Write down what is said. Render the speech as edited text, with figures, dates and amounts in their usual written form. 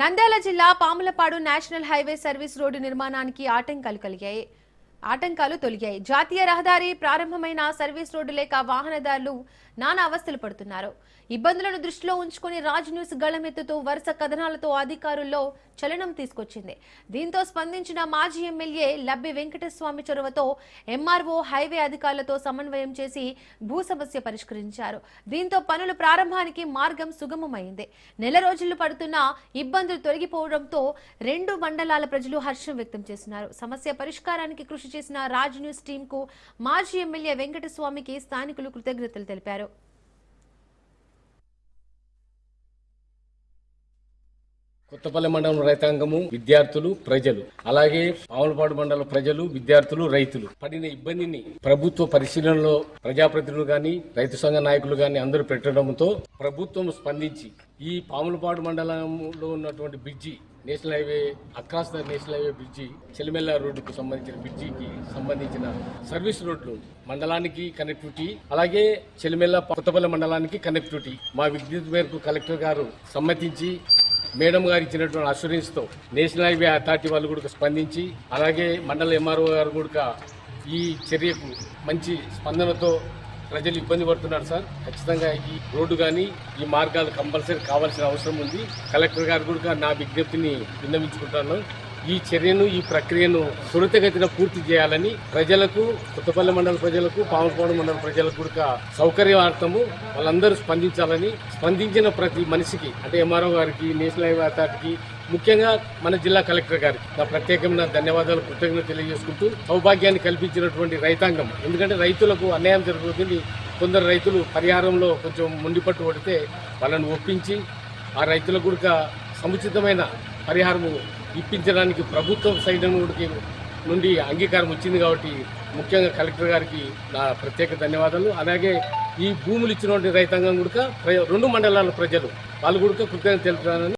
నంద్యాల జిల్లా Pamulapadu national highway service road నిర్మాణానికి ఆటంకాలు తొలగాయి. జాతీయ రహదారి ప్రారంభమైన సర్వీస్ రోడ్డు లేక వాహనదారులు నానా అవస్థలు పడుతున్నారు. ఇబ్బందులను దృష్టిలో ఉంచుకుని రాజ్ న్యూస్ గళమెత్తుతూ వరుస కథనాలతో అధికారుల్లో చలనం తీసుకొచ్చింది. దీంతో స్పందించిన మాజీ ఎమ్మెల్యే లబ్బి వెంకటస్వామి చొరవతో ఎంఆర్ఓ హైవే అధికారులతో సమన్వయం చేసి భూ సమస్య పరిష్కరించారు. దీంతో పనుల ప్రారంభానికి మార్గం సుగమమైంది. నెల రోజులు పడుతున్న ఇబ్బందులు తొలగిపోవడంతో రెండు మండలాల ప్రజలు హర్షం వ్యక్తం చేస్తున్నారు. సమస్య పరిష్కారానికి కృషి చేసిన రాజ్ న్యూస్ టీం కు మాజీ ఎమ్మెల్యే వెంకటస్వామికి స్థానికులు కృతజ్ఞతలు తెలిపారు. కొత్తపల్లి మండలం రైతాంగము, విద్యార్థులు, ప్రజలు, అలాగే పాములపాడు మండల ప్రజలు, విద్యార్థులు, రైతులు పడిన ఇబ్బందిని ప్రభుత్వ పరిశీలనలో ప్రజాప్రతినిధులు గాని, రైతు సంఘ నాయకులు గాని అందరూ పెట్టడంతో ప్రభుత్వం స్పందించి ఈ పాములపాడు మండలంలో ఉన్నటువంటి bridge, national highway across the national highway bridge, Chelimella రోడ్డుకు సంబంధించిన బ్రిడ్జికి సంబంధించిన సర్వీస్ రోడ్లు మండలానికి కనెక్టివిటీ, అలాగే చెలిమెల్ల కొత్తపల్లి మండలానికి కనెక్టివిటీ మా విజ్ఞప్తి మేరకు కలెక్టర్ గారు సమ్మతించి మేడం గారు ఇచ్చినటువంటి అష్యూరెన్స్తో నేషనల్ హైవే అథారిటీ వాళ్ళు కూడా స్పందించి, అలాగే మండల ఎంఆర్ఓ గారు కూడా ఈ చర్యకు మంచి స్పందనతో ప్రజలు ఇబ్బంది పడుతున్నారు సార్. ఖచ్చితంగా ఈ రోడ్డు కానీ ఈ మార్గాలు కంపల్సరీ కావాల్సిన అవసరం ఉంది. కలెక్టర్ గారు కూడా నా విజ్ఞప్తిని విన్నవించుకుంటాను. ఈ చర్యను, ఈ ప్రక్రియను త్వరితగతిన పూర్తి చేయాలని ప్రజలకు, కొత్తపల్లి మండల ప్రజలకు, పాములపాడు మండల ప్రజలకు కూడా సౌకర్యార్థము వాళ్ళందరూ స్పందించాలని, స్పందించిన ప్రతి మనిషికి అంటే ఎంఆర్ఓ గారికి, నేషనల్ హైవే అథారిటీకి, ముఖ్యంగా మన జిల్లా కలెక్టర్ గారికి నా ప్రత్యేకమైన ధన్యవాదాలు, కృతజ్ఞతలు తెలియజేసుకుంటూ సౌభాగ్యాన్ని కల్పించినటువంటి రైతాంగం, ఎందుకంటే రైతులకు అన్యాయం జరుగుతుంది. కొందరు రైతులు పరిహారంలో కొంచెం ముండిపట్టు పడితే వాళ్ళని ఒప్పించి ఆ రైతులకు కూడా సముచితమైన పరిహారము ఇప్పించడానికి ప్రభుత్వం సైడ్ నుండి అంగీకారం వచ్చింది. కాబట్టి ముఖ్యంగా కలెక్టర్ గారికి నా ప్రత్యేక ధన్యవాదాలు. అలాగే ఈ భూములు ఇచ్చినటువంటి రైతాంగం కూడా రెండు మండలాల ప్రజలు వాళ్ళు కూడా కృతజ్ఞతలు తెలుపుతారని